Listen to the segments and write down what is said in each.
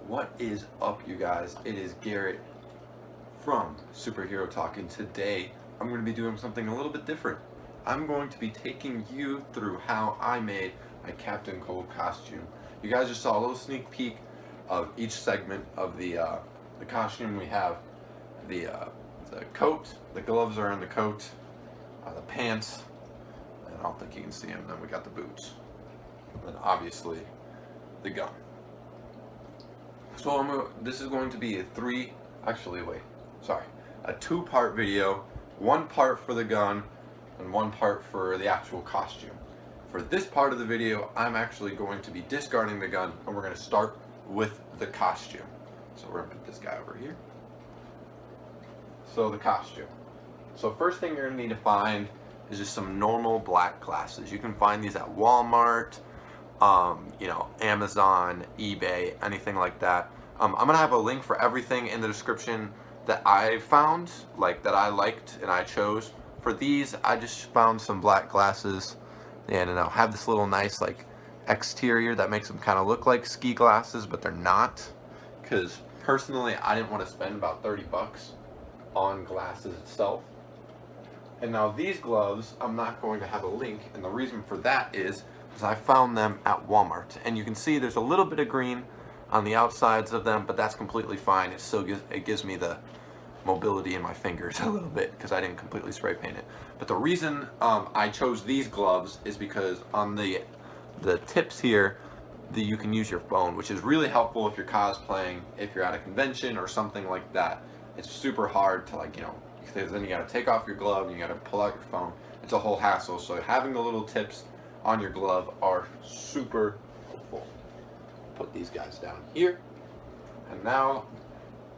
What is up, you guys? It is Garrett from Superhero Talk, and today I'm going to be doing something a little bit different. I'm going to be taking you through how I made my Captain Cold costume. You guys just saw a little sneak peek of each segment of the costume. We have the coat, the gloves are in the coat, the pants, and I don't think you can see them. Then we got the boots, and then obviously the gun. So this is going to be a two-part video, one part for the gun and one part for the actual costume. For this part of the video, I'm actually going to be discarding the gun, and we're going to start with the costume. So we're going to put this guy over here. So the costume. So first thing you're going to need to find is just some normal black glasses. You can find these at Walmart, Amazon, eBay, anything like that. I'm gonna have a link for everything in the description that I found, that I liked and I chose. For these, I just found some black glasses, and I'll have this little nice exterior that makes them kind of look like ski glasses, but they're not. Because personally, I didn't want to spend about 30 bucks on glasses itself. And now these gloves, I'm not going to have a link, and the reason for that is because I found them at Walmart. And you can see there's a little bit of green on the outsides of them, but that's completely fine. It gives me the mobility in my fingers a little bit because I didn't completely spray paint it. But the reason I chose these gloves is because on the tips here, you can use your phone, which is really helpful if you're cosplaying, if you're at a convention or something like that. It's super hard to because then you got to take off your glove and you got to pull out your phone. It's a whole hassle. So having the little tips on your glove are super helpful. Put these guys down here. And now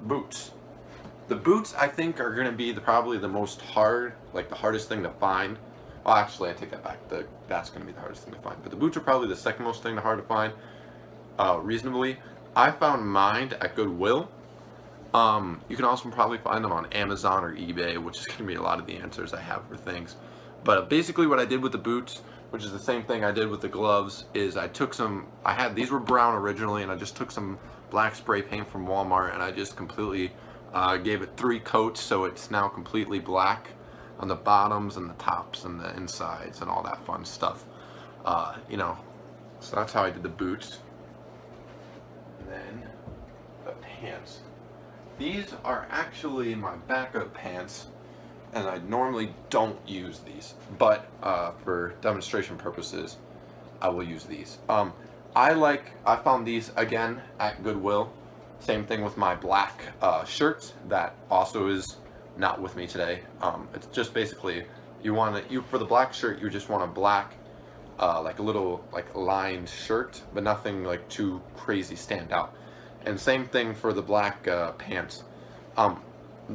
boots. The boots, I think, are going to be probably the most the hardest thing to find. Well, actually, I take that back. That's going to be the hardest thing to find. But the boots are probably the second most thing hard to find, reasonably. I found mine at Goodwill. You can also probably find them on Amazon or eBay, which is going to be a lot of the answers I have for things. But basically what I did with the boots, which is the same thing I did with the gloves, is I took these were brown originally, and I just took some black spray paint from Walmart, and I just completely gave it 3 coats, so it's now completely black on the bottoms and the tops and the insides and all that fun stuff. So that's how I did the boots. And then the pants. These are actually my backup pants, and I normally don't use these, but for demonstration purposes, I will use these. I found these again at Goodwill. Same thing with my black shirt that also is not with me today. It's just basically for the black shirt, you just want a black a little lined shirt, but nothing too crazy stand out. And same thing for the black pants.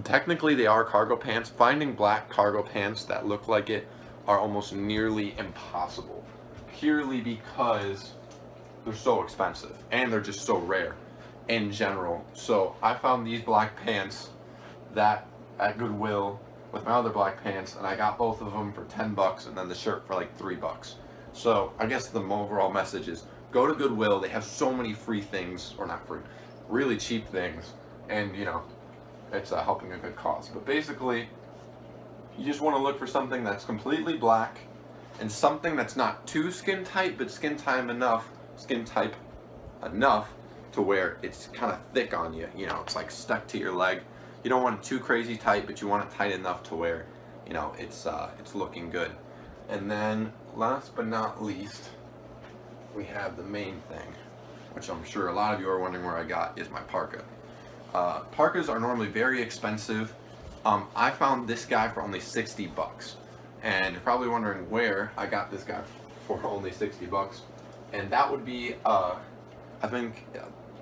Technically they are cargo pants. Finding black cargo pants that look like it are almost nearly impossible, purely because they're so expensive and they're just so rare in general. So I found these black pants at Goodwill with my other black pants, and I got both of them for 10 bucks and then the shirt for 3 bucks. So I guess the overall message is go to Goodwill. They have so many free things, or not free, really cheap things, and it's helping a good cause. But basically, you just want to look for something that's completely black and something that's not too skin tight, but skin tight enough to where it's kind of thick on you. It's stuck to your leg. You don't want it too crazy tight, but you want it tight enough to where it's looking good. And then last but not least, we have the main thing, which I'm sure a lot of you are wondering where I got, is my parka. Parkas are normally very expensive. I found this guy for only 60 bucks. And you're probably wondering where I got this guy for only 60 bucks. And that would be, I think,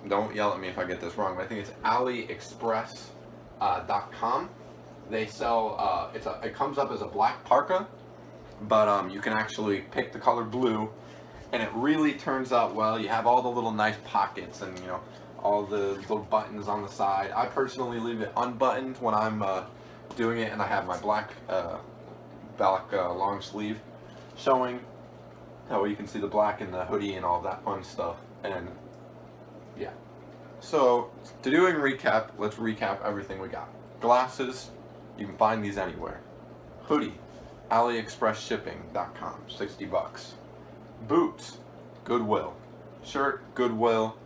don't yell at me if I get this wrong, but I think it's AliExpress.com. They sell, it comes up as a black parka, but you can actually pick the color blue, and it really turns out well. You have all the little nice pockets and all the little buttons on the side. I personally leave it unbuttoned when I'm doing it, and I have my black long sleeve showing. That way you can see the black in the hoodie and all that fun stuff. And yeah, So, to doing recap, let's recap everything we got. Glasses, you can find these anywhere. Hoodie, AliExpressShipping.com, 60 bucks. Boots, Goodwill. Shirt, Goodwill.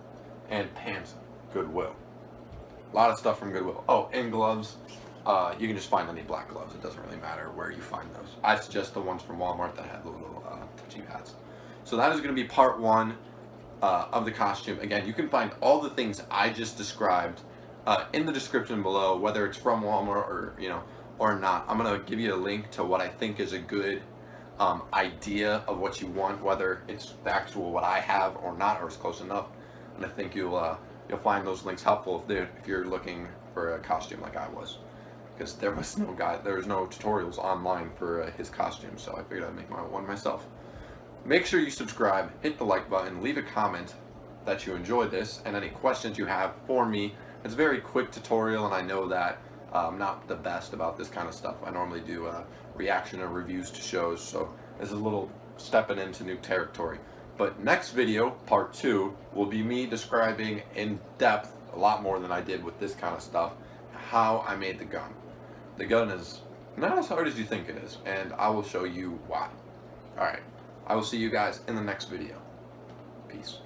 And pants, Goodwill. A lot of stuff from Goodwill. Oh, and gloves. You can just find any black gloves. It doesn't really matter where you find those. I suggest the ones from Walmart that had the little touching pads. So that is going to be part 1 of the costume. Again, you can find all the things I just described in the description below, whether it's from Walmart or not. I'm going to give you a link to what I think is a good idea of what you want, whether it's the actual what I have or not, or it's close enough. And I think you'll find those links helpful if you're looking for a costume like I was, because there was no tutorials online for his costume, so I figured I'd make one myself. Make sure you subscribe, hit the like button, leave a comment that you enjoyed this, and any questions you have for me. It's a very quick tutorial, and I know that I'm not the best about this kind of stuff. I normally do reaction or reviews to shows, so this is a little stepping into new territory. But next video, part 2, will be me describing in depth, a lot more than I did with this kind of stuff, how I made the gun. The gun is not as hard as you think it is, and I will show you why. Alright, I will see you guys in the next video. Peace.